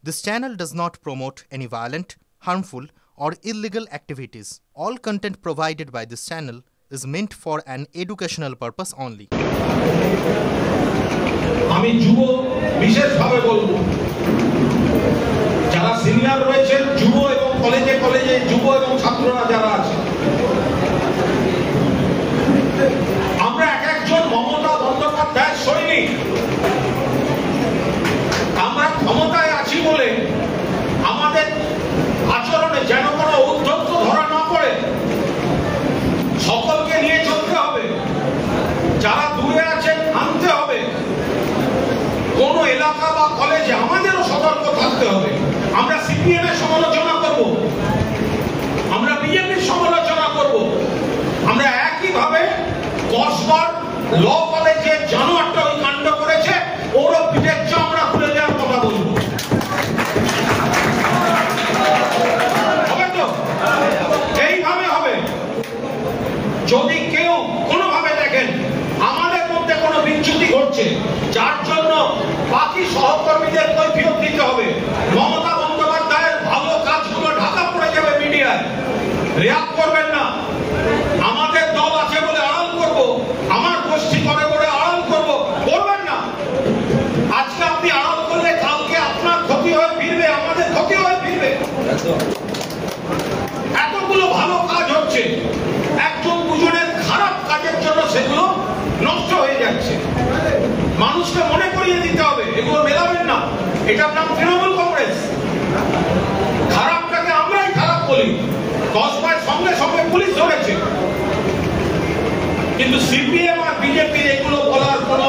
This channel does not promote any violent, harmful, or illegal activities. All content provided by this channel is meant for an educational purpose only. আমি যুব বিশেষভাবে বলবো, যারা senior রয়েছেন যুব এবং কলেজে কলেজে যুব এবং ছাত্ররা যারা আছে, আমরা এক একজন মমতা বন্দ্যোপাধ্যায়ের সৈনিক। আমরা ক্ষমতায় আছি বলে আমাদের আচরণে যেন কোনো উদ্ধত্ত ধরা না পড়ে, সকলকে নিয়ে চলতে হবে। যারা দূরে আছেন আনতে হবে। কোন এলাকা বা কলেজে আমাদেরও সতর্ক থাকতে হবে। আমরা সিপিএম এর সমালোচনা করব, আমরা বিজেপির সমালোচনা করব, আমরা একইভাবে কসবার ল কলেজে জানোয়ারটা ওই কাণ্ড করেছে, ওরও পিঠের চামড়া খুলে দেওয়ার কথা বলবো। হবে তো? এইভাবে হবে। যদি কেউ কোনোভাবে দেখেন আমাদের মধ্যে কোনো বিচ্যুতি ঘটছে, যার জন্য বাকি সহকর্মীদের কৈফিয়ত দিতে হবে। মমতা বন্দ্যোপাধ্যায়ের ভালো কাজগুলো ঢাকা পড়ে যাবে মিডিয়ায়, রিয়াক্ট করবেন না। আমাদের দল আছে বলে আড়াল করব, আমার গোষ্ঠী করে বলে আড়াল করব, করবেন না। আজকে আপনি আড়াল করলে কালকে আপনার ক্ষতি হয়ে ফিরবে, আমাদের ক্ষতি হয়ে ফিরবে। এতগুলো ভালো কাজ হচ্ছে, একজন দুজনের খারাপ কাজের জন্য সেগুলো নষ্ট হয়ে যাচ্ছে। মানুষকে মনে করিয়ে দিতে হবে, এগুলো মেলাবেন না। এটার নাম তৃণমূল কংগ্রেস। খারাপটাকে আমরাই খারাপ বলি, কসবার সঙ্গে সঙ্গে পুলিশ ধরেছে, কিন্তু সিপিএম আর বিজেপির এগুলো বলার কোনো